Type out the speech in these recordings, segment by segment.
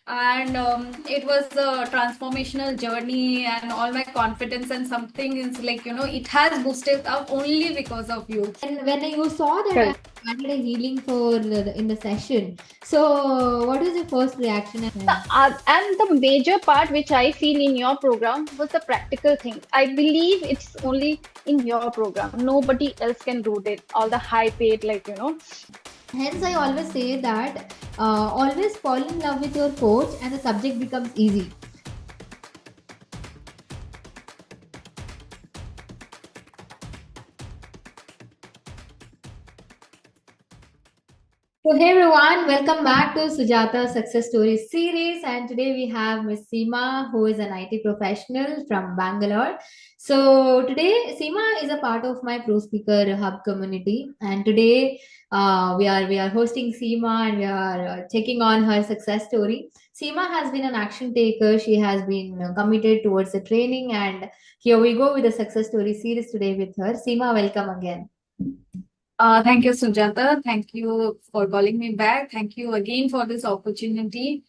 and it was a transformational journey, and all my confidence and something is like, it has boosted up only because of you. And when you saw that I Correct. started a healing for in the session, so what was your first reaction? And the major part which I feel in your program was the practical thing. I believe it's only in your program. Nobody else can do it. All the high paid, Hence, I always say that always fall in love with your coach, and the subject becomes easy. So, hey everyone, welcome back to Sujata Success Stories series. And today we have Miss Seema, who is an IT professional from Bangalore. So, today Seema is a part of my Pro Speaker Hub community. And today we are hosting Seema, and we are taking on her success story. Seema has been an action taker. She has been committed towards the training. And here we go with the success story series today with her. Seema, welcome again. Thank you, Sujata. Thank you for calling me back. Thank you again for this opportunity.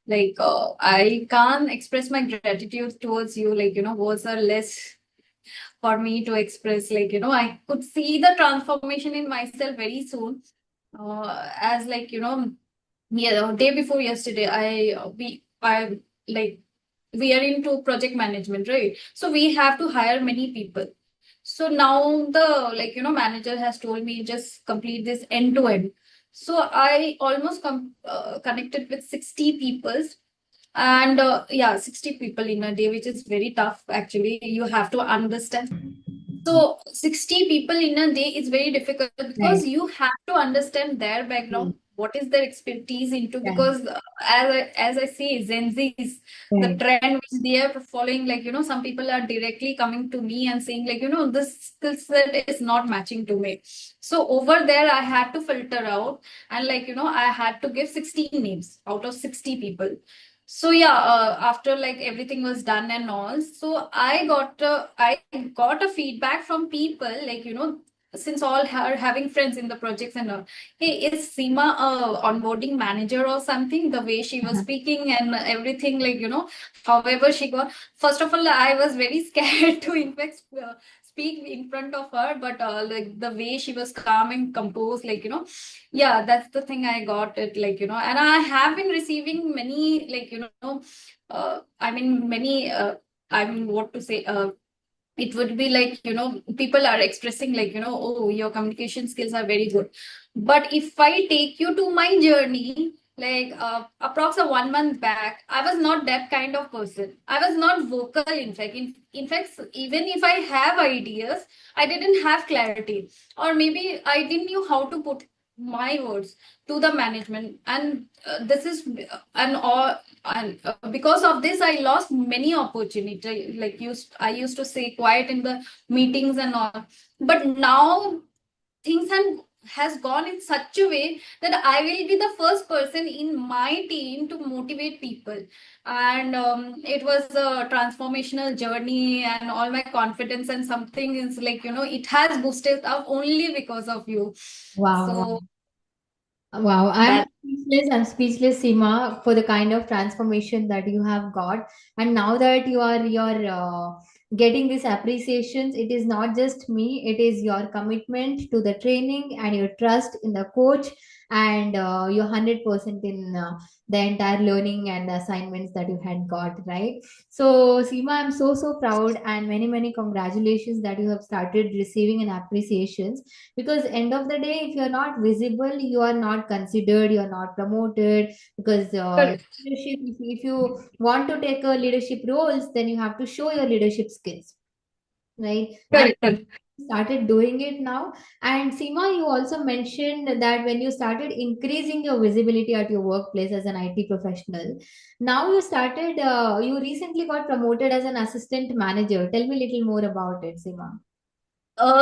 I can't express my gratitude towards you. Words are less for me to express. I could see the transformation in myself very soon. As yeah, day before yesterday, I like we are into project management, right? So we have to hire many people. So now the manager has told me just complete this end to end. So I almost connected with 60 people, and yeah, 60 people in a day, which is very tough actually. You have to understand. So 60 people in a day is very difficult because Right. you have to understand their Mm. background, what is their expertise into. Right. Because as I see Gen Zs, the Right. trend which they are following, some people are directly coming to me and saying this skill set is not matching to me. So over there, I had to filter out, and I had to give 16 names out of 60 people. So yeah, after everything was done and all, so I got a feedback from people, since all are having friends in the projects and all. Hey, is Seema a onboarding manager or something? The way she was speaking and everything, however she got. First of all, I was very scared to in fact speak in front of her, but the way she was calm and composed, yeah, that's the thing I got it, and I have been receiving many, I mean, many, I mean, what to say, it would be people are expressing oh, your communication skills are very good. But if I take you to my journey, approx a 1 month back, I was not that kind of person. I was not vocal, in fact. In fact, even if I have ideas, I didn't have clarity, or maybe I didn't knew how to put my words to the management. And this is an all and because of this, I lost many opportunities. I used to say quiet in the meetings and all, but now things has gone in such a way that I will be the first person in my team to motivate people. And it was a transformational journey, and all my confidence and something is it has boosted up only because of you. Wow. So Wow, I'm that speechless. I'm speechless, Seema, for the kind of transformation that you have got. And now that you're getting these appreciations, it is not just me. It is your commitment to the training and your trust in the coach, and your 100% in the entire learning and assignments that you had got, right? So, Seema, I'm so proud, and many congratulations that you have started receiving an appreciations, because end of the day, if you're not visible, you are not considered, you're not promoted. Because correct. leadership, if you want to take a leadership roles, then you have to show your leadership skills, right? And Correct. started doing it now. And Seema, you also mentioned that when you started increasing your visibility at your workplace as an IT professional, now you recently got promoted as an assistant manager. Tell me a little more about it, Seema.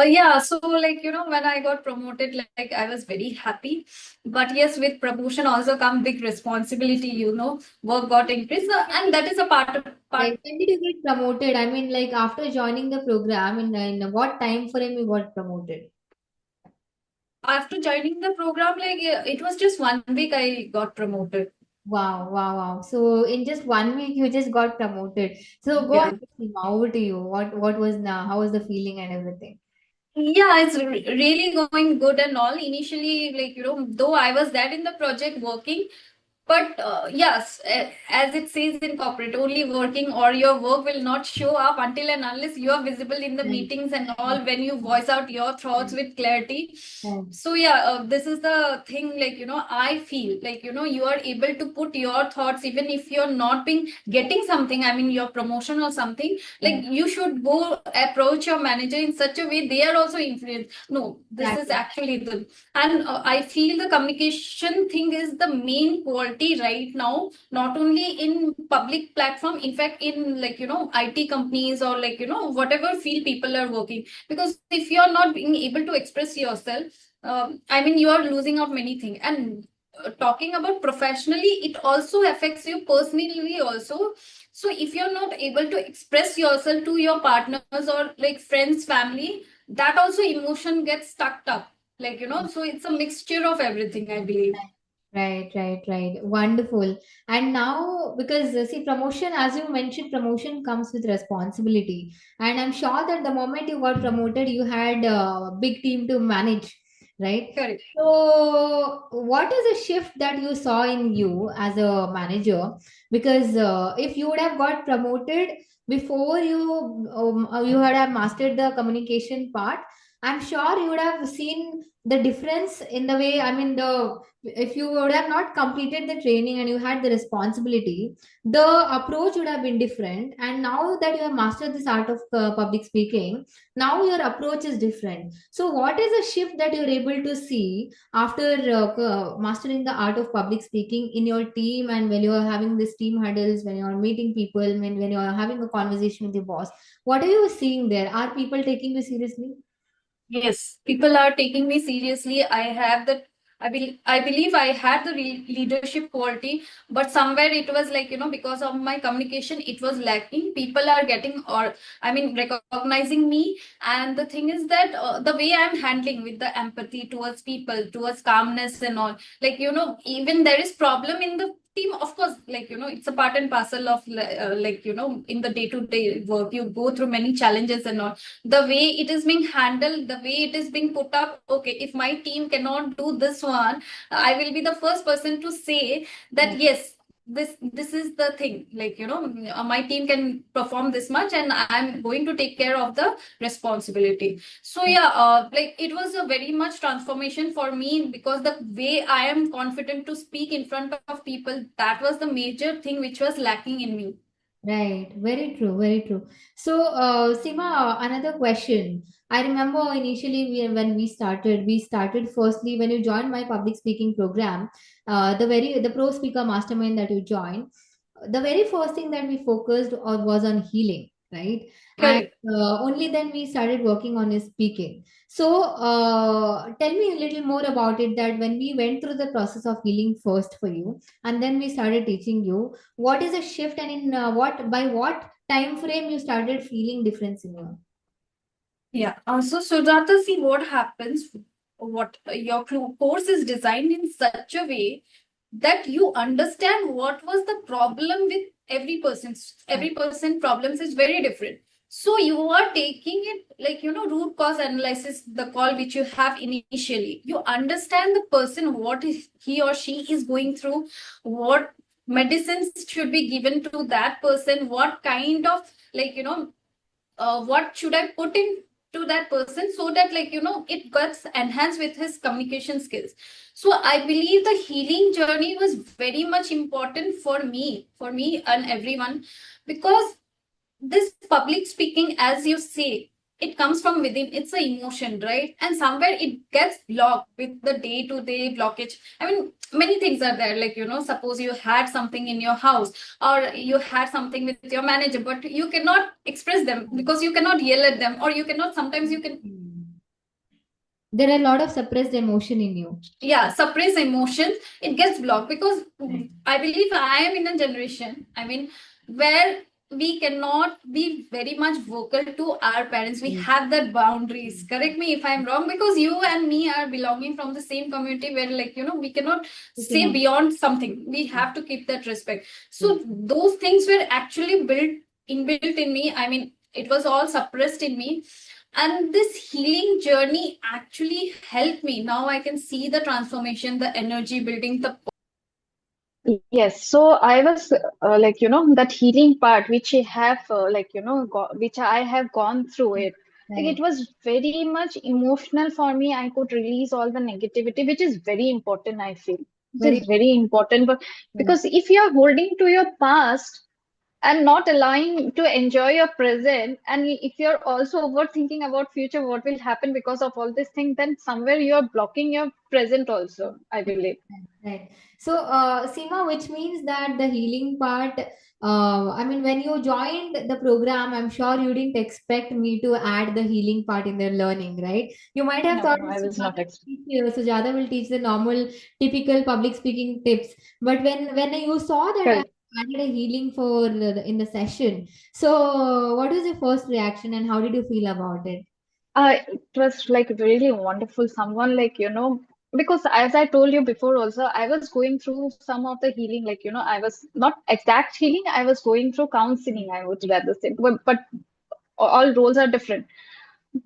Yeah, so when I got promoted, I was very happy. But yes, with promotion also come big responsibility, work got increased, and that is a part. Like, when did you get promoted? I mean, like after joining the program, in what time frame you got promoted? After joining the program, it was just 1 week I got promoted. Wow, wow, wow. So in just 1 week, you just got promoted. So go Yeah. on, Seema, over to you. What was now? How was the feeling and everything? Yeah, it's really going good and all. Initially, though I was there in the project working, but yes, as it says in corporate, only working or your work will not show up until and unless you are visible in the Right, meetings and right, all when you voice out your thoughts right, with clarity. right, So yeah, this is the thing, I feel you are able to put your thoughts even if you're not being getting something, I mean your promotion or something, like right. you should go approach your manager in such a way they are also influenced. No, this is Exactly. actually the, and I feel the communication thing is the main quality right now, not only in public platform, in fact in IT companies or whatever field people are working, because if you are not being able to express yourself, I mean you are losing out many things. And talking about professionally, it also affects you personally also. So if you're not able to express yourself to your partners or like friends, family, that also emotion gets stuck up, so it's a mixture of everything, I believe. Right, right, right. Wonderful. And now, because see, promotion, as you mentioned, promotion comes with responsibility. And I'm sure that the moment you got promoted, you had a big team to manage, right? Correct. So, what is a shift that you saw in you as a manager? Because if you would have got promoted before you had have mastered the communication part, I'm sure you would have seen the difference in the way. I mean, the if you would have not completed the training and you had the responsibility, the approach would have been different. And now that you have mastered this art of public speaking, now your approach is different. So what is a shift that you're able to see after mastering the art of public speaking in your team, and when you're having this team huddles, when you're meeting people, when you're having a conversation with your boss, what are you seeing there? Are people taking you seriously? Yes, people are taking me seriously. I have the, I believe I had the leadership quality, but somewhere it was because of my communication, it was lacking. People are getting, or I mean, recognizing me. And the thing is that the way I'm handling with the empathy towards people, towards calmness and all, even there is problem in the team, of course, it's a part and parcel of in the day to day work, you go through many challenges and all. The way it is being handled, the way it is being put up, okay, if my team cannot do this one, I will be the first person to say that Right, yes, this is the thing, my team can perform this much and I'm going to take care of the responsibility. So right. yeah, it was a very much transformation for me, because the way I am confident to speak in front of people, that was the major thing which was lacking in me. Right, very true, very true. So, Seema, another question. I remember initially when we started firstly when you joined my public speaking program, the pro speaker mastermind that you joined, the very first thing that we focused on was on healing, right? And Correct. only then we started working on his speaking. So, tell me a little more about it. That when we went through the process of healing first for you, and then we started teaching you, what is a shift, and in what by what time frame you started feeling difference in you? Yeah. So Sujata, see what happens. What your course is designed in such a way that you understand what was the problem with every person's. Right, Every person problems is very different. So you are taking it root cause analysis, the call which you have initially. You understand the person, what is he or she is going through, what medicines should be given to that person, what kind of what should I put in to that person, so that it gets enhanced with his communication skills. So I believe the healing journey was very much important for me and everyone, because this public speaking, as you say, it comes from within, it's an emotion, right? And somewhere it gets blocked with the day to day blockage. I mean, many things are there, suppose you had something in your house, or you had something with your manager, but you cannot express them because you cannot yell at them, or you cannot, sometimes you can, hmm. There are a lot of suppressed emotion in you. yeah, suppress emotions. It gets blocked because Right, I believe I am in a generation, I mean, where we cannot be very much vocal to our parents. We Mm. have that boundaries. Correct me if I'm wrong, because you and me are belonging from the same community where, we cannot You say cannot. beyond something. We have to keep that respect. So those things were actually inbuilt in me. I mean, it was all suppressed in me. And this healing journey actually helped me. Now I can see the transformation, the energy building, the Yes, so I was that healing part which I have which I have gone through it. Like Right. it was very much emotional for me. I could release all the negativity, which is very important, I feel. Which Very. is very important, but Right. because if you are holding to your past and not allowing to enjoy your present, and if you're also overthinking about future, what will happen because of all this thing, then somewhere you're blocking your present also, I believe. Right. So, Seema, which means that the healing part, I mean, when you joined the program, I'm sure you didn't expect me to add the healing part in their learning, right? You might have No, thought no, I was not Sujata will teach the normal, typical public speaking tips. But when you saw that I correct. added a healing for in the session, so what was your first reaction and how did you feel about it? It was like really wonderful. Someone because as I told you before also, I was going through some of the healing, I was not exact healing, I was going through counseling, I would rather say. But all roles are different.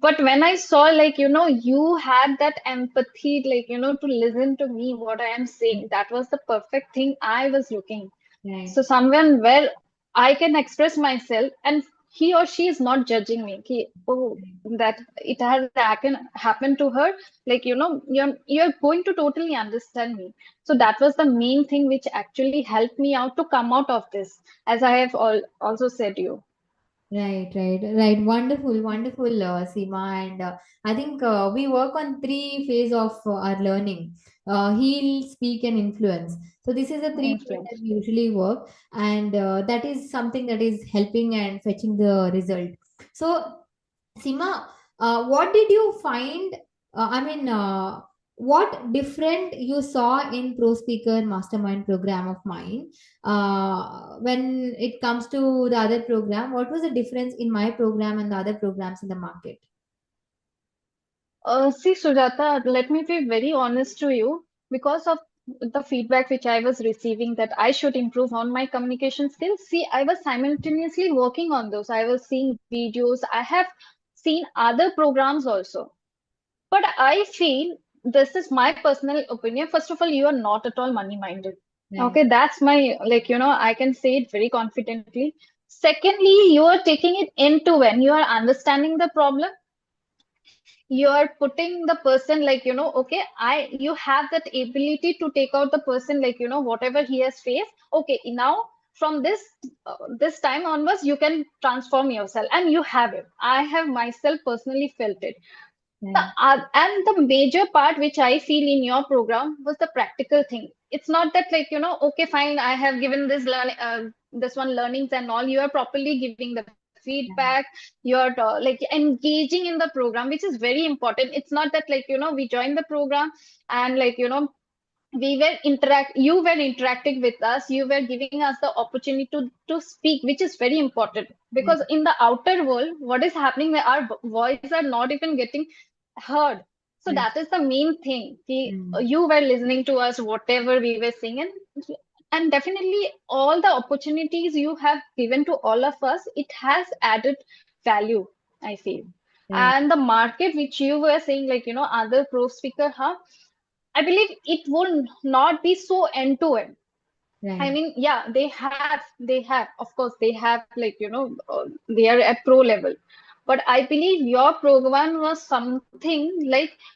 But when I saw, you had that empathy, to listen to me, what I am saying, that was the perfect thing I was looking. So Right. someone where I can express myself and he or she is not judging me. Oh, that it has happened to her. You're going to totally understand me. So that was the main thing which actually helped me out to come out of this, as I have also said you. Right. Wonderful, wonderful, Seema. And I think we work on three phase of our learning: heal, speak, and influence. So this is the three phase that Influence. we usually work, and that is something that is helping and fetching the result. So Seema, what did you find? I mean, what different you saw in Pro Speaker Mastermind program of mine when it comes to the other program? What was the difference in my program and the other programs in the market? See, Sujata, let me be very honest to you. Because of the feedback which I was receiving that I should improve on my communication skills, see, I was simultaneously working on those. I was seeing videos. I have seen other programs also. But I feel this is my personal opinion. First of all, you are not at all money minded. Right, Okay, that's my, I can say it very confidently. Secondly, you are taking it end to end. You are understanding the problem, you are putting the person okay, you have that ability to take out the person, whatever he has faced. Okay, now from this time onwards you can transform yourself, and you have it. I have myself personally felt it. right, And the major part which I feel in your program was the practical thing. It's not that okay, fine, I have given this one learnings and all. You are properly giving the feedback. You are engaging in the program, which is very important. It's not that we joined the program and we were interact you were interacting with us, you were giving us the opportunity to speak, which is very important. right. Because in the outer world, what is happening, where our voice are not even getting heard. So Right. that is the main thing. Mm, You were listening to us whatever we were saying, and definitely all the opportunities you have given to all of us, it has added value, I feel. right, And the market which you were saying, other pro speaker, huh? I believe it will not be so end to end. I right, mean, yeah, of course, they have they are at pro level. But I believe your program was something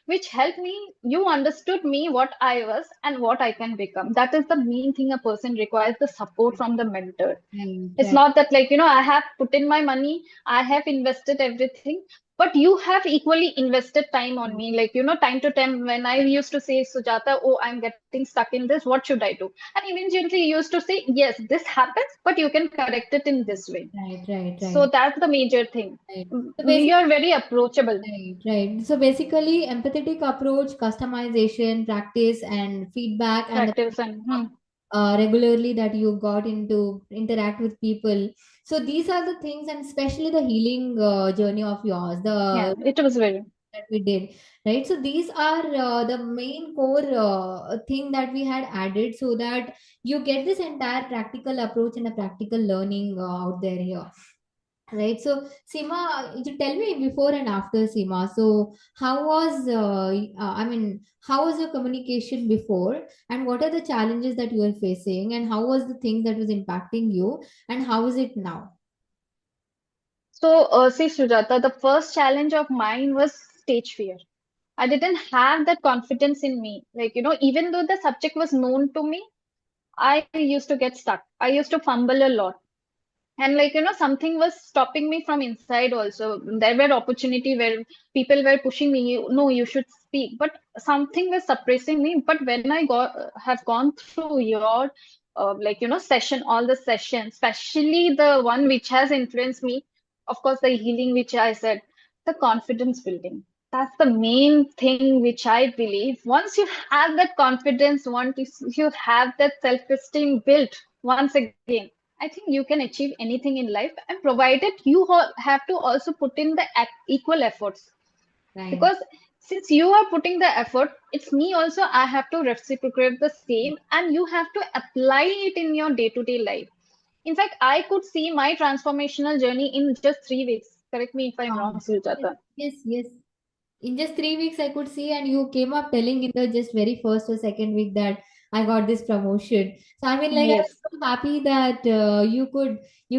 which helped me. You understood me, what I was, and what I can become. That is the main thing a person requires, the support from the mentor. right, It's right. not that I have put in my money, I have invested everything, but you have equally invested time on me. Time to time when I used to say, Sujata, oh, I'm getting stuck in this, what should I do? And eventually you used to say, yes, this happens, but you can correct it in this way. So Right. that's the major thing. Right. So You basically, are very approachable. right. So basically, empathetic approach, customization, practice, and feedback, and the Practice and regularly, that you got into interact with people. So these are the things, and especially the healing journey of yours, Yeah, the it was very. that we did, right? So these are the main core thing that we had added, so that you get this entire practical approach and a practical learning out there here. Right. So, Seema, you tell me before and after, Seema. So, how was, how was your communication before, and what are the challenges that you are facing, and how was the thing that was impacting you, and how is it now? So, see, Sujata, the first challenge of mine was stage fear. I didn't have that confidence in me. Even though the subject was known to me, I used to get stuck. I used to fumble a lot. And something was stopping me from inside also. There were opportunity where people were pushing me, no, you should speak. But something was suppressing me. But when I have gone through your session, all the sessions, especially the one which has influenced me, of course, the healing which I said, the confidence building. That's the main thing which I believe. Once you have that confidence, once you have that self-esteem built once again, I think you can achieve anything in life, and provided you have to also put in the equal efforts. Right. Because since you are putting the effort, it's me also, I have to reciprocate the same, and you have to apply it in your day-to-day life. In fact, I could see my transformational journey in just 3 weeks. Correct me if I'm Wow. wrong, Yes, Sujata. yes, yes. In just 3 weeks, I could see, and you came up telling in the just very first or second week that I got this promotion. So I mean, like, I'm Yes, so happy that you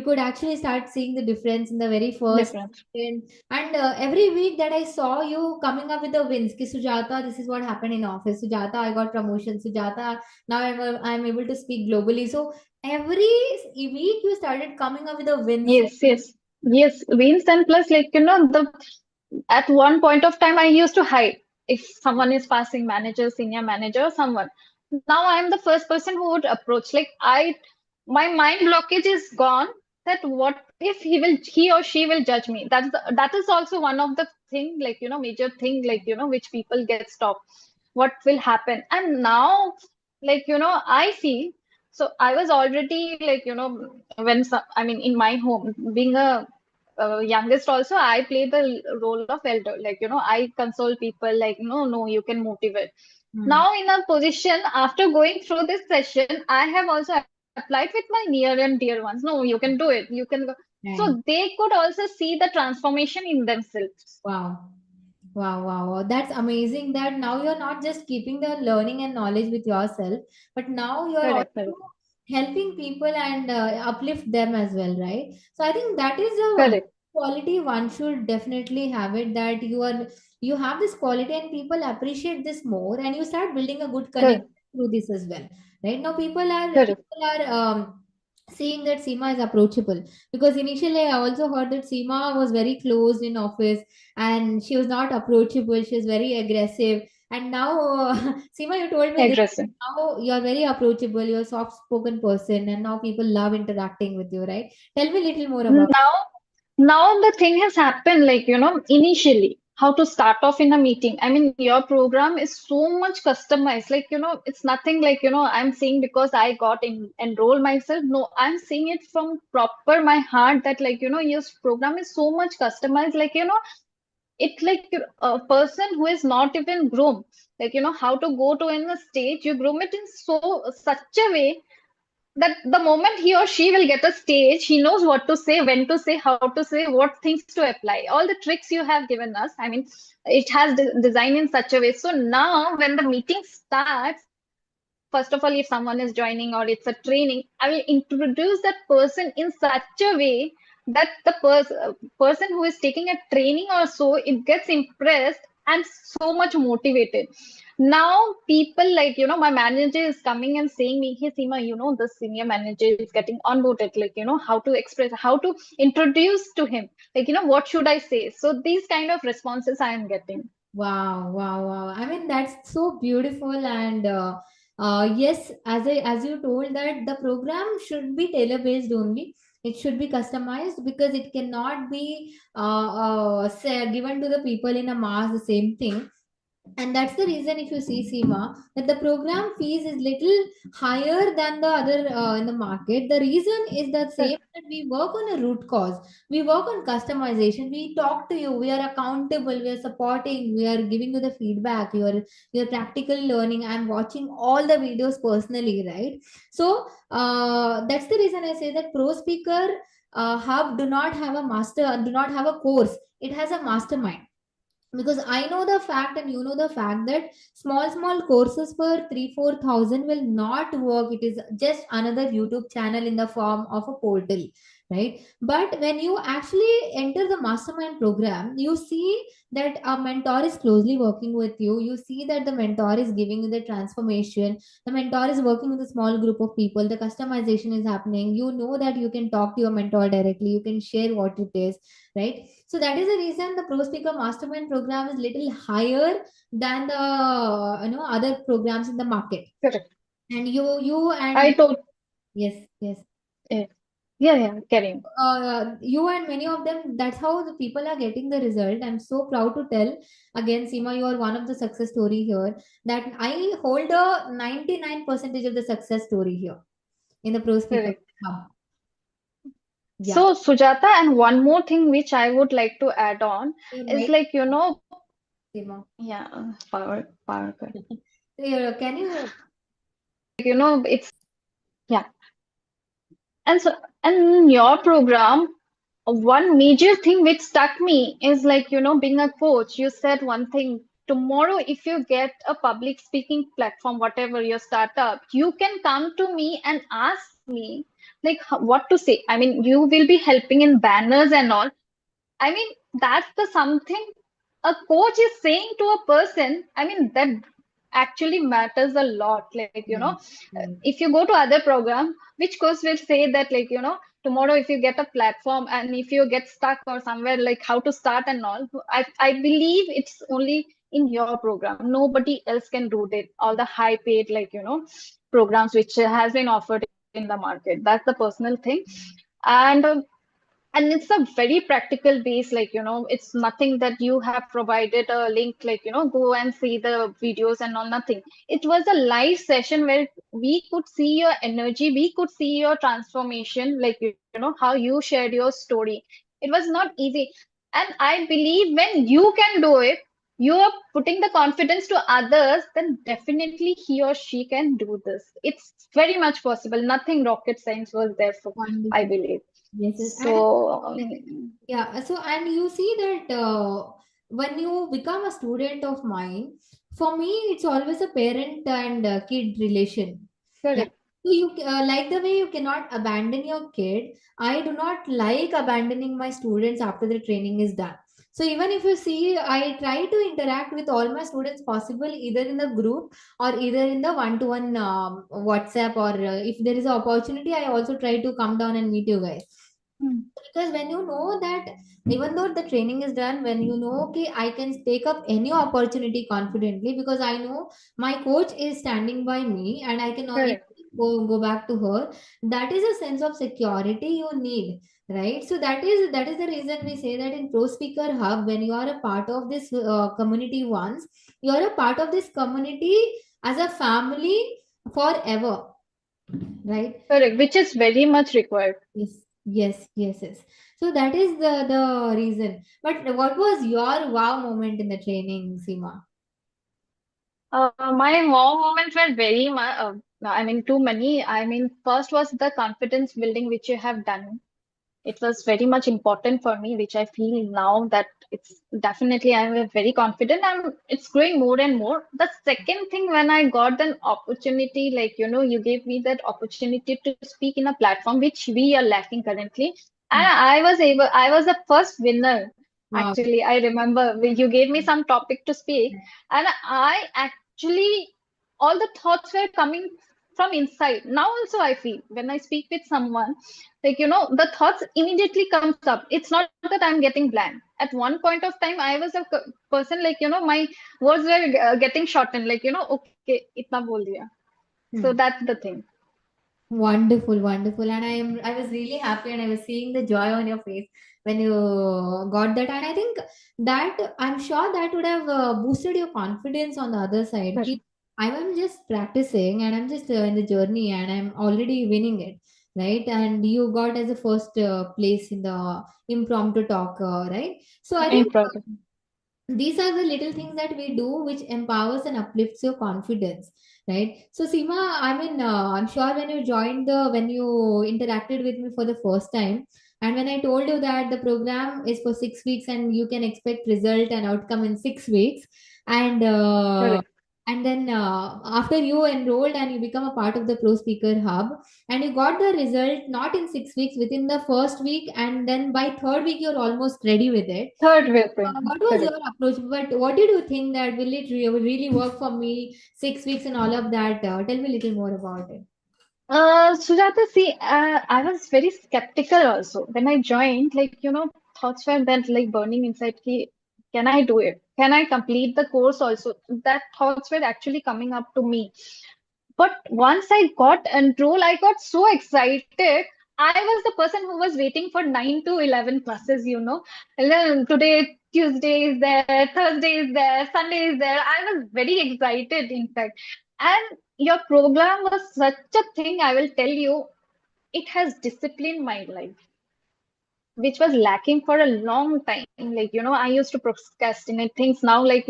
could actually start seeing the difference in the very first. different. And every week that I saw you coming up with the wins, ki Sujata, this is what happened in office. Sujata, I got promotion. Sujata, now I'm able to speak globally. So every week you started coming up with the wins. Yes, yes, yes. Wins, and plus, the at one point of time I used to hide if someone is passing, manager, senior manager, or someone. Now I am the first person who would approach. My mind blockage is gone. That what if he or she will judge me? That is also one of the thing, major thing, which people get stopped. What will happen? And now, I feel. So I was already I mean, in my home, being a youngest also, I play the role of elder. I console people. No, no, you can motivate. Hmm. Now in a position after going through this session, I have also applied with my near and dear ones. No, you can do it. You can go. So Right. they could also see the transformation in themselves. Wow. Wow, wow, wow. That's amazing that now you're not just keeping the learning and knowledge with yourself, but now you're Correct, also correct, helping people and uplift them as well, right? So I think that is a correct, quality one should definitely have it, that you have this quality and people appreciate this more, and you start building a good connection correct, through this as well, right? Now correct, people are seeing that Seema is approachable, because initially I also heard that Seema was very closed in office and she was not approachable. She was very aggressive. And now, Seema, you told me this. aggressive. Now you're very approachable. You're a soft-spoken person, and now people love interacting with you, right? Tell me a little more about. Now, now the thing has happened, initially, how to start off in a meeting. I mean, your program is so much customized. It's nothing I'm saying because I got enrolled myself. No, I'm saying it from proper my heart that, your program is so much customized. It's like a person who is not even groomed. How to go to in the stage, you groom it in such a way that the moment he or she will get a stage, he knows what to say, when to say, how to say, what things to apply. All the tricks you have given us, I mean, it has designed in such a way. So now, when the meeting starts, first of all, if someone is joining or it's a training, I will introduce that person in such a way that the person who is taking a training or so, it gets impressed and so much motivated. Now people, my manager is coming and saying me, hey Seema, the senior manager is getting onboarded, how to express, how to introduce to him, what should I say? So these kind of responses I am getting. Wow, wow, wow. I mean, that's so beautiful. And yes, as you told, that the program should be tailor based only. It should be customized, because it cannot be given to the people in a mass the same thing. And that's the reason, if you see, Seema, that the program fees is little higher than the other in the market. The reason is the same, Correct. that we work on a root cause, we work on customization, we talk to you, we are accountable, we are supporting, we are giving you the feedback, your practical learning. I'm watching all the videos personally, right? So that's the reason I say that Pro Speaker Hub do not have a master, do not have a course, it has a mastermind. Because I know the fact and you know the fact that small courses for 3 4 thousand will not work. It is just another YouTube channel in the form of a portal, right? But when you actually enter the mastermind program, you see that a mentor is closely working with you. You see that the mentor is giving you the transformation, the mentor is working with a small group of people, the customization is happening. You know that you can talk to your mentor directly, you can share what it is, right? So that is the reason the Pro Speaker Mastermind program is little higher than the other programs in the market. Correct. And you I and told. yes, Yeah, yeah, yeah. Carrying. you and many of them. That's how the people are getting the result. I'm so proud to tell again, Seema, you are one of the success story here. That I hold a 99% of the success story here in the Pro Speaker Correct. Hub. Yeah, So, Sujata, and one more thing which I would like to add on you're is right, like, Seema. yeah, power cut. Can you? It's, yeah. And so, and in your program, one major thing which stuck me is like, being a coach, you said one thing. Tomorrow, if you get a public speaking platform, whatever your startup, you can come to me and ask me like what to say. I mean, you will be helping in banners and all. I mean, that's the something a coach is saying to a person. I mean, that actually matters a lot. Like, Right, right. if you go to other program, which coach will say that, like, tomorrow if you get a platform and if you get stuck or somewhere, like how to start and all, I believe it's only in your program. Nobody else can do that. All the high paid, like, programs which has been offered in the market. That's the personal thing. And it's a very practical base, like, it's nothing that you have provided a link, like, go and see the videos and all, nothing. It was a live session where we could see your energy, we could see your transformation, like, how you shared your story. It was not easy. And I believe when you can do it, you are putting the confidence to others, then definitely he or she can do this. It's very much possible. Nothing rocket science was there for, I Wonderful. believe. Yes, yes. And So, yeah, so and you see that when you become a student of mine, for me, it's always a parent and kid relation. Yeah. correct. So you like the way you cannot abandon your kid. I do not like abandoning my students after the training is done. So even if you see, I try to interact with all my students possible, either in the group or either in the one-to-one WhatsApp, or if there is an opportunity, I also try to come down and meet you guys. Hmm. Because when you know that even though the training is done, when you know, okay, I can take up any opportunity confidently because I know my coach is standing by me and I can Correct. go back to her. That is a sense of security you need, right? So that is the reason we say that in Pro Speaker Hub, when you are a part of this community once, you are a part of this community as a family forever, right? Correct. Which is very much required. Yes. So that is the reason. But what was your wow moment in the training, Seema? My wow moments were very much, I mean, too many. I mean, first was the confidence building which you have done. It was very much important for me, which I feel now that it's definitely I'm very confident and it's growing more and more. The second thing, when I got an opportunity, like, you gave me that opportunity to speak in a platform which we are lacking currently. And Hmm. I was the first winner. Wow. Actually, I remember you gave me some topic to speak, and I actually, all the thoughts were coming from inside. Now also I feel when I speak with someone, like, the thoughts immediately comes up. It's not that I'm getting blank. At one point of time I was a person, like, my words were getting shortened, like, okay, itna bol diya. So Hmm. that's the thing. Wonderful, wonderful. And I was really happy and I was seeing the joy on your face when you got that. And I think that I'm sure that would have boosted your confidence on the other side. Correct. I'm just practicing and I'm just in the journey and I'm already winning it, right? And you got as a first place in the impromptu talk, right? So I think Improv. these are the little things that we do which empowers and uplifts your confidence, right? So Seema, I mean, I'm sure when you interacted with me for the first time, and when I told you that the program is for 6 weeks and you can expect result and outcome in 6 weeks, and Correct. then after you enrolled and you become a part of the pro speaker hub, and you got the result not in 6 weeks, within the first week, and then by third week you're almost ready with it. Third weapon. What was Correct. your approach? But what did you think that will it really work for me? 6 weeks and all of that. Tell me a little more about it. Sujata, see, I was very skeptical also when I joined. Like, thoughts were then like burning inside. Ki, can I do it? Can I complete the course also? That thoughts were actually coming up to me. But once I got enrolled, I got so excited. I was the person who was waiting for 9 to 11 classes. And then today, Tuesday is there, Thursday is there, Sunday is there. I was very excited, in fact. And your program was such a thing, I will tell you, it has disciplined my life, which was lacking for a long time. Like, I used to procrastinate things. Now, like,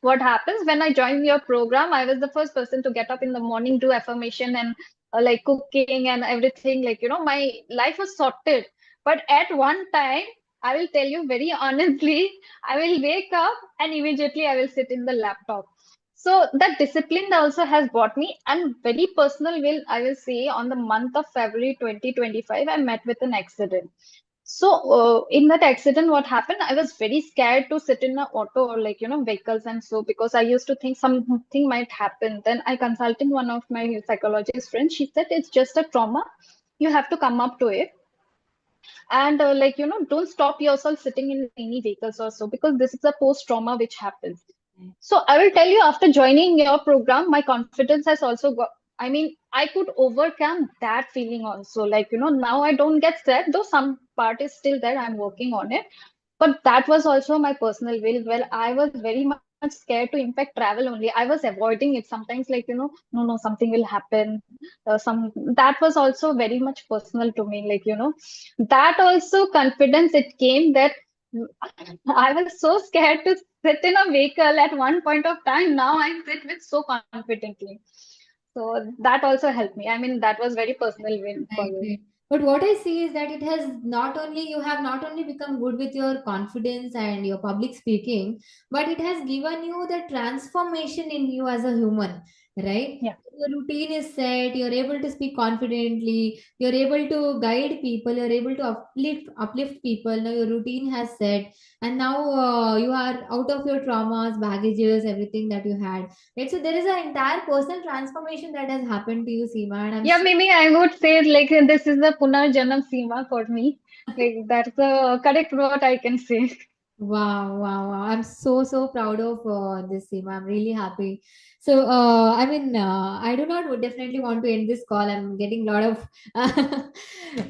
what happens when I joined your program, I was the first person to get up in the morning, do affirmation and like cooking and everything. Like, my life was sorted. But at one time, I will tell you very honestly, I will wake up and immediately I will sit in the laptop. So that discipline also has brought me, and very personal will I will say, on the month of February 2025, I met with an accident. So, in that accident, what happened? I was very scared to sit in an auto or like, vehicles and so, because I used to think something might happen. Then I consulted one of my psychologist friends. She said it's just a trauma. You have to come up to it. And like, don't stop yourself sitting in any vehicles or so, because this is a post trauma which happens. So I will tell you, after joining your program, my confidence has also got, I mean, I could overcome that feeling also. Like, now I don't get sad, though some part is still there. I'm working on it. But that was also my personal will. Well, I was very much scared to, in fact, travel only. I was avoiding it sometimes, like, no, no, something will happen. That was also very much personal to me. Like, that also confidence, it came that I was so scared to sit in a vehicle at one point of time. Now I sit with so confidently. So that also helped me. I mean, that was very personal win for Right, me. right. But what I see is that it has not only you have not only become good with your confidence and your public speaking, but it has given you the transformation in you as a human, right? Yeah. Your routine is set, you're able to speak confidently, you're able to guide people, you're able to uplift people. Now your routine has set, and now you are out of your traumas, baggages, everything that you had. Right? So there is an entire personal transformation that has happened to you, Seema, and I'm Yeah, so maybe I would say like this is the Punarjanam Seema for me. Like that's the correct word I can say. wow, wow, wow. I'm so proud of this, Seema. I'm really happy. So, I mean, I do not would definitely want to end this call. I'm getting a lot of,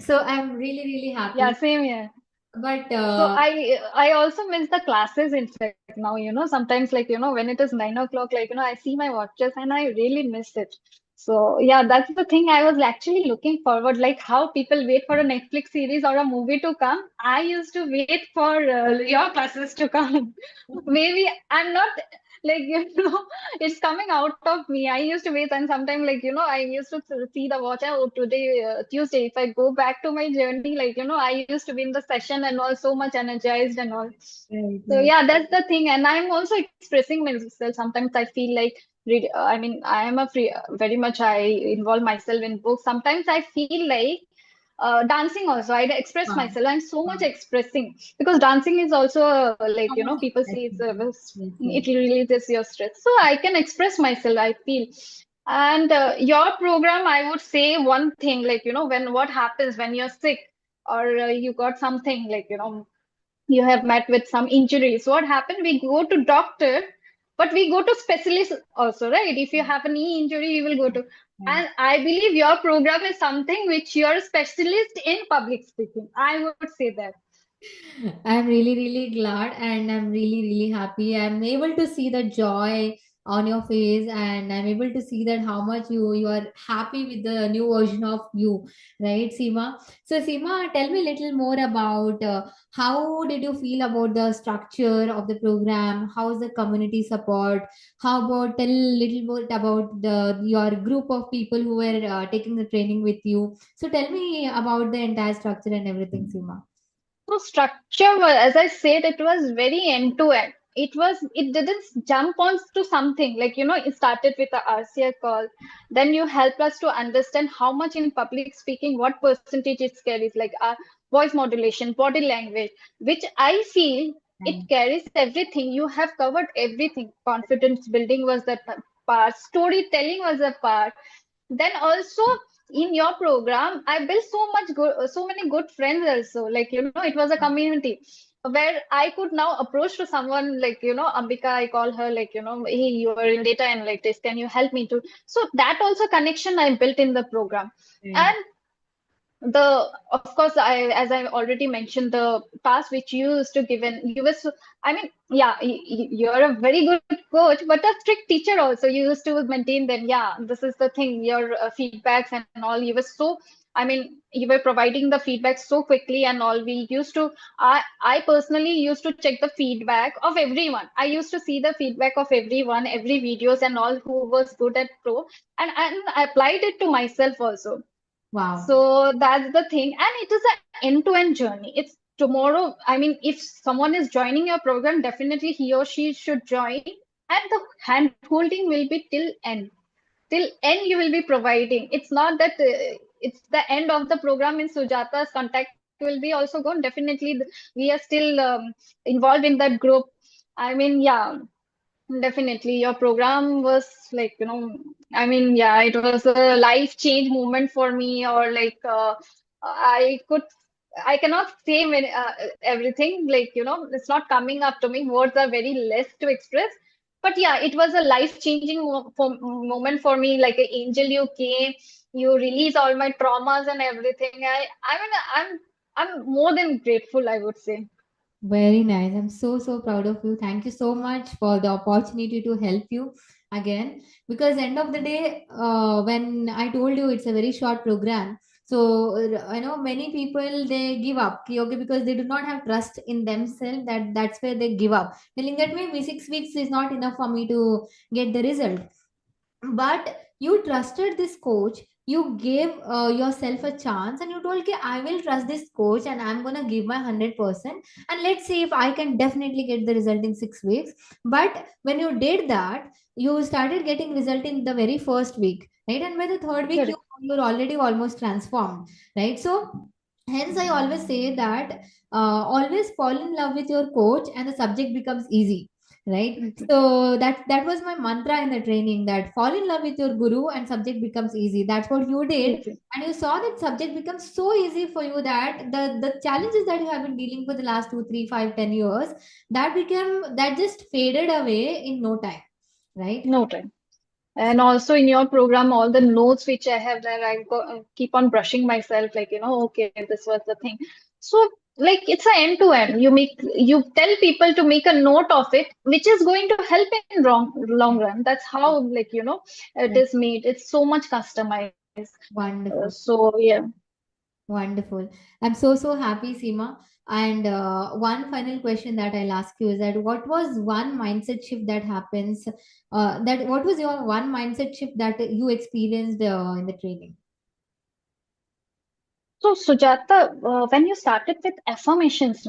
so I'm really Yeah, happy. same here. But So I also miss the classes, in fact, now, sometimes like, when it is 9 o'clock, like, I see my watches and I really miss it. So yeah, that's the thing I was actually looking forward, like how people wait for a Netflix series or a movie to come. I used to wait for your classes to come. Maybe I'm not like, it's coming out of me. I used to wait, and sometimes like, I used to see the watch. Oh, today, Tuesday, if I go back to my journey, like, I used to be in the session and all so much energized and all. right, So right. yeah, that's the thing. And I'm also expressing myself. Sometimes I feel like I mean, I am a free, very much I involve myself in books. Sometimes I feel like dancing also. I express Wow, myself. I'm so wow. much expressing, because dancing is also like, How much people say it's exciting. Yes, yes. it releases your stress. So I can express myself, I feel. And your program, I would say one thing, like, when what happens when you're sick, or you got something like, you have met with some injuries. What happened? We go to doctor, but we go to specialist also, right? If you have a knee injury, you will go to. Right. And I believe your program is something which you're a specialist in public speaking. I would say that. I'm really, really glad and I'm really, really happy. I'm able to see the joy on your face, and I'm able to see that how much you are happy with the new version of you, right, Seema? So, Seema, tell me a little more about how did you feel about the structure of the program? How is the community support? How about tell a little bit about the your group of people who were taking the training with you? So, tell me about the entire structure and everything, Seema. So structure, as I said, it was very end to end. It didn't jump on to something like, it started with a RCA call. Then you helped us to understand how much in public speaking, what percentage it carries, like voice modulation, body language, which I feel it carries everything. You have covered everything. Confidence building was the part, storytelling was a part. Then also in your program, I built so many good friends also. Like, it was a community where I could now approach to someone like, Ambika, I call her like, hey, you are in data analytics. Can you help me to? So that also connection I built in the program. Right. And the of course I as I already mentioned the task which you used to give in you was I mean yeah you're a very good coach but a strict teacher also you used to maintain them yeah this is the thing your feedbacks and all you were so I mean you were providing the feedback so quickly and all we used to I personally used to check the feedback of everyone. I used to see the feedback of everyone every videos and all who was good at pro and I applied it to myself also. Wow. So that's the thing. And it is an end-to-end journey. It's tomorrow. I mean, if someone is joining your program, definitely he or she should join. And the hand holding will be till end. Till end, you will be providing. It's not that it's the end of the program in Sujata's contact will be also gone. Definitely, we are still involved in that group. I mean, yeah. Definitely, your program was like, I mean, yeah, it was a life change moment for me, or like, I could, I cannot say everything, like, it's not coming up to me. Words are very less to express. But yeah, it was a life changing moment for me. Like an angel, you came, you release all my traumas and everything. I mean, I'm more than grateful, I would say. Very nice. I'm so, so proud of you. Thank you so much for the opportunity to help you again. Because end of the day, when I told you it's a very short program, so many people they give up. Okay, because they do not have trust in themselves. That's where they give up, telling that maybe 6 weeks is not enough for me to get the result. But you trusted this coach, you gave yourself a chance, and you told, okay, I will trust this coach and I'm going to give my 100%, and let's see if I can definitely get the result in 6 weeks. But when you did that, you started getting result in the very first week, right? And by the third week Correct. you're already almost transformed, right? So hence I always say that always fall in love with your coach and the subject becomes easy, right? So that was my mantra in the training, that fall in love with your guru and subject becomes easy. That's what you did, Easy. and you saw that subject becomes so easy for you that the challenges that you have been dealing for the last 2, 3, 5, 10 years, that just faded away in no time, right? No time. And So also in your program, all the notes which I have there, keep on brushing myself, like, okay, this was the thing. So, like, it's an end to end. You tell people to make a note of it, which is going to help in long run. That's how, like, it is made. It's so much customized. wonderful. So, yeah. Wonderful. I'm so, so happy, Seema. And one final question that I'll ask you is that what was one mindset shift that happens? What was your one mindset shift that you experienced in the training? So, Sujata, when you started with affirmations,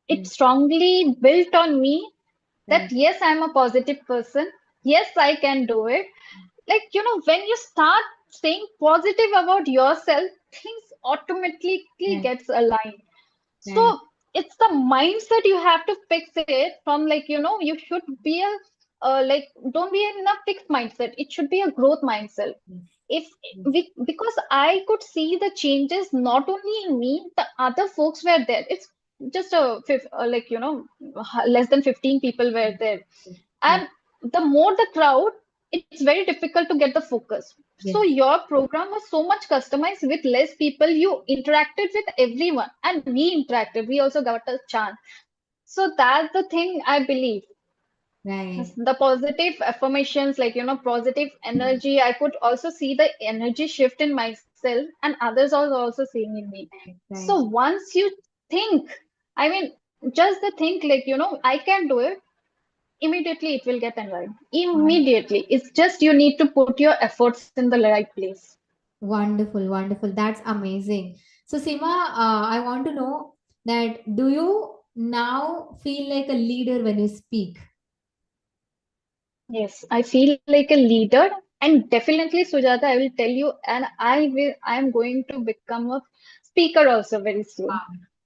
it Mm. strongly built on me that Right, yes, I'm a positive person. Yes, I can do it. Like, when you start saying positive about yourself, things automatically right, gets aligned. right, So it's the mindset you have to fix it from, like, you should be like, don't be in a fixed mindset. It should be a growth mindset. yes, If yes, we, because I could see the changes not only in me, the other folks were there. It's just like, less than 15 people were there. yes, yes, And the more the crowd, it's very difficult to get the focus. So Yes. your program was so much customized with less people. You interacted with everyone, and we interacted. We also got a chance. So that's the thing I believe. Right. The positive affirmations, like, positive energy. I could also see the energy shift in myself, and others are also seeing in me. Right. So Right. once you think, I mean, just the think, like, I can do it, immediately it will get enjoyed. Immediately. It's just you need to put your efforts in the right place. Wonderful, wonderful. That's amazing. So, Seema, I want to know that do you now feel like a leader when you speak? Yes, I feel like a leader, and definitely, Sujata, I will tell you, and I am going to become a speaker also very soon.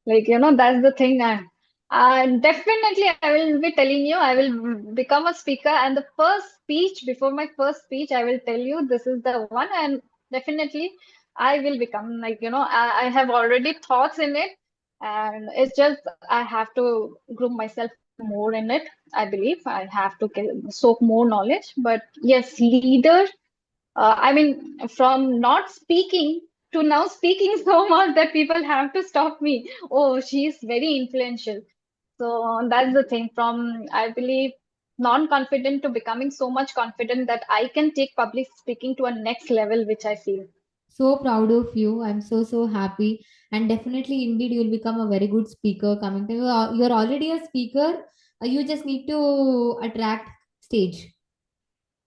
Like, that's the thing. Definitely, I will be telling you, I will become a speaker. And the first speech, before my first speech, I will tell you this is the one. And definitely, I will become, like, I have already thoughts in it. And it's just, I have to groom myself more in it. I believe I have to soak more knowledge. But yes, leader, I mean, from not speaking to now speaking so much that people have to stop me. Oh, she's very influential. So that's the thing. From, I believe, non-confident to becoming so much confident that I can take public speaking to a next level, which I feel. So proud of you. I'm so, so happy. And definitely, indeed, you'll become a very good speaker coming to you. You're already a speaker. You just need to attract stage,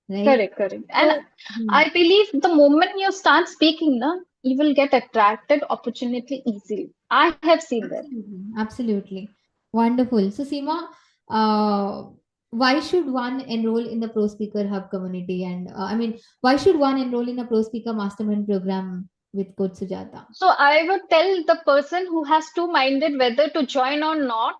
right? Correct, correct. And So, hmm, I believe the moment you start speaking, na, you will get attracted opportunity easily. I have seen that. absolutely, absolutely. Wonderful. So, Seema, uh, why should one enroll in the Pro Speaker Hub community? And I mean, why should one enroll in a Pro Speaker Mastermind program with Coach Sujata? So I would tell the person who has two-minded whether to join or not,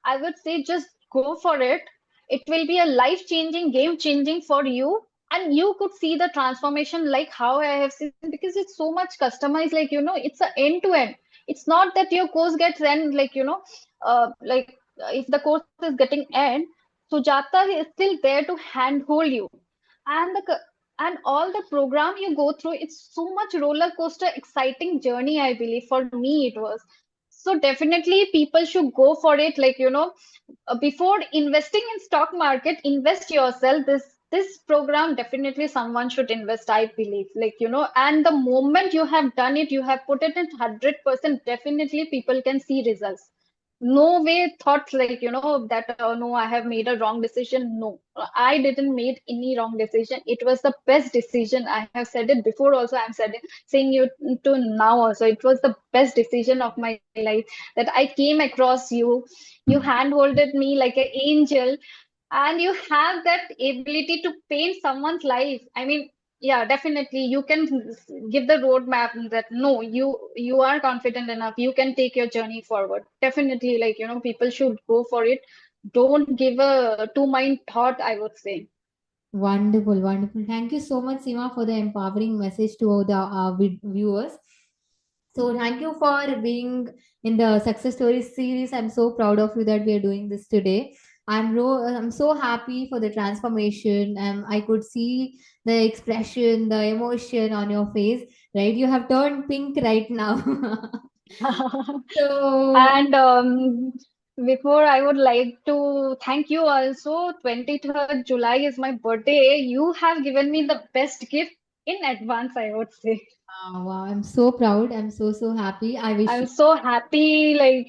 I would say just go for it. It will be a life-changing, game-changing for you. And you could see the transformation like how I have seen because it's so much customized, like, it's a end-to-end. It's not that your course gets end, like, like if the course is getting end, Sujata is still there to handhold you. And and all the program you go through, it's so much roller coaster exciting journey, I believe. For me it was. So definitely people should go for it, like, before investing in stock market, invest yourself. This program definitely someone should invest, I believe, like, and the moment you have done it, you have put it in 100%, definitely people can see results. No way thought, like, that, no, I have made a wrong decision. No, I didn't made any wrong decision. It was the best decision. I have said it before also, I'm saying you to now also. It was the best decision of my life that I came across you. You handholded me like an angel, and you have that ability to paint someone's life. I mean, yeah, definitely you can give the roadmap that no, you are confident enough, you can take your journey forward. Definitely, like, people should go for it. Don't give a two mind thought, I would say. Wonderful, wonderful. Thank you so much, Seema, for the empowering message to the viewers. So, thank you for being in the success stories series. I'm so proud of you that we are doing this today. I'm so happy for the transformation. I could see the expression, the emotion on your face. Right, you have turned pink right now. So, And before, I would like to thank you also. 23rd July is my birthday. You have given me the best gift in advance, I would say. wow, I'm so proud. I'm so, so happy. I wish I'm you. so happy, like,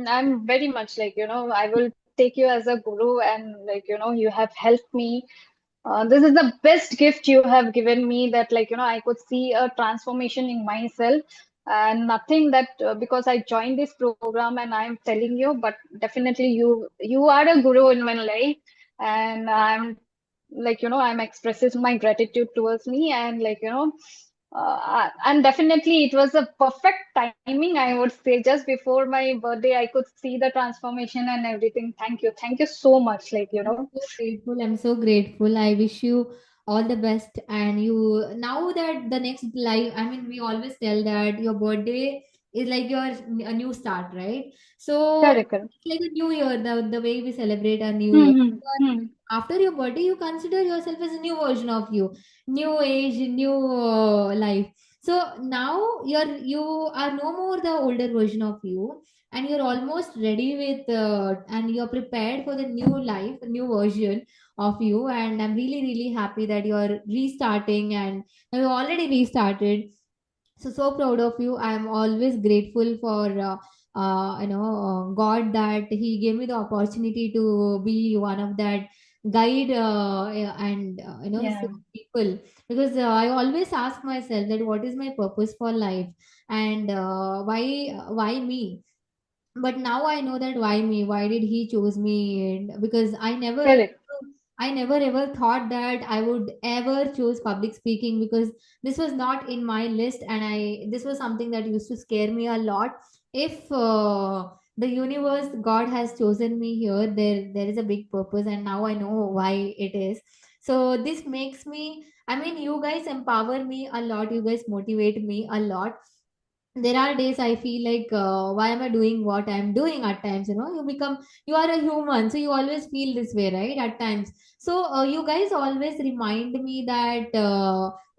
I'm very much like, I will take you as a guru, and like, you have helped me. This is the best gift you have given me, that, like, I could see a transformation in myself. And nothing that, because I joined this program and I'm telling you, but definitely you are a guru in my life. And I'm like, I'm expressing my gratitude towards me, and like, and definitely it was a perfect timing, I would say. Just before my birthday, I could see the transformation and everything. Thank you so much, like, I'm so grateful. I'm so grateful. I wish you all the best. And you, now that the next life, I mean, we always tell that your birthday is like your a new start, right? So correct, correct. it's like a new year, the way we celebrate a new year. Hmm, hmm, hmm. after your birthday you consider yourself as a new version of you, new age, new life. So now you are no more the older version of you, and you're almost ready with and you're prepared for the new life, new version of you. And I'm really really happy that you're restarting, and you already restarted. So proud of you. I'm always grateful for God, that he gave me the opportunity to be one of that guide, and Yeah, save people. Because I always ask myself that what is my purpose for life, and why me. But now I know that why me, why did he choose me. And because correct. I never ever thought that I would ever choose public speaking, because this was not in my list, and I this was something that used to scare me a lot. If the universe, God has chosen me here, there is a big purpose, and now I know why it is. So this makes me, I mean, you guys empower me a lot, you guys motivate me a lot. There are days I feel like, why am I doing what I'm doing at times. You become, you are a human, so you always feel this way, right, at times. So you guys always remind me that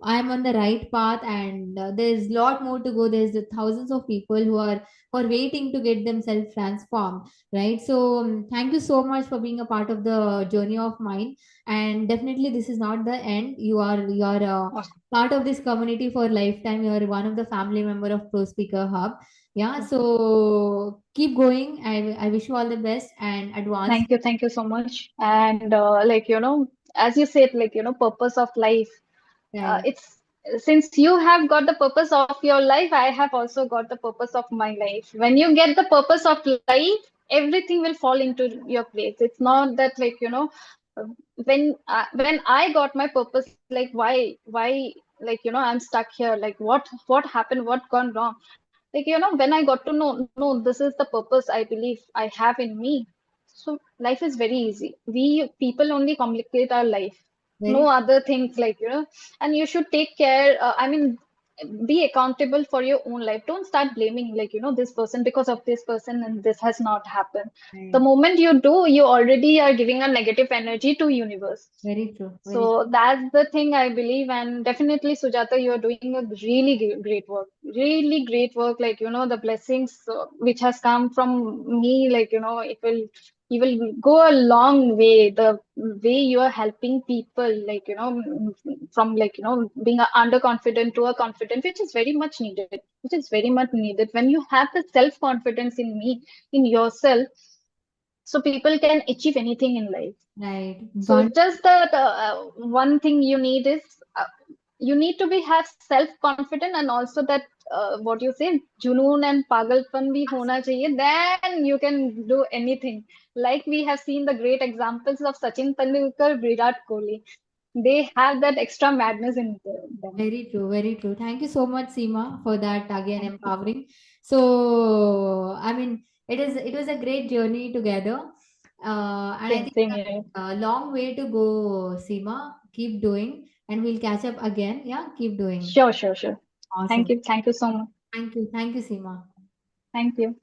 I'm on the right path, and there's a lot more to go. There's thousands of people who are waiting to get themselves transformed, right? So thank you so much for being a part of the journey of mine. And definitely this is not the end. You are part of this community for lifetime. You're one of the family member of Pro Speaker Hub. Yeah, so keep going. I wish you all the best and advance. Thank you so much. And as you said, purpose of life. Right, It's since you have got the purpose of your life, I have also got the purpose of my life. When you get the purpose of life, everything will fall into your place. It's not that when I got my purpose, like why I'm stuck here. Like what happened? What gone wrong? When I got to know, no, this is the purpose I believe I have in me. So life is very easy. We people only complicate our life, no very other things, and you should take care. I mean, be accountable for your own life. Don't start blaming, this person, because of this person and this has not happened. The right. moment you do, you already are giving a negative energy to universe. Very true. Very So that's the thing I believe, and definitely, Sujata, you are doing a really great work, really great work. The blessings which has come from me, you will go a long way. The way you are helping people, from being a underconfident to a confident, which is very much needed, which is very much needed. When you have the self confidence in me, in yourself, so people can achieve anything in life. right. So One, just the one thing you need is you need to be have self confident, and also that what you say, junoon and pagalpan bhi hona chahiye. Then you can do anything. Like we have seen the great examples of Sachin Tendulkar, Virat Kohli. They have that extra madness in them. very true. Very true. Thank you so much, Seema, for that again Thank you. empowering. So I mean, it was a great journey together. And I think Same here. a long way to go, Seema. Keep doing, and we'll catch up again. Yeah, keep doing. Sure, sure, sure. Awesome. Thank you so much. Thank you. Thank you, Seema. Thank you.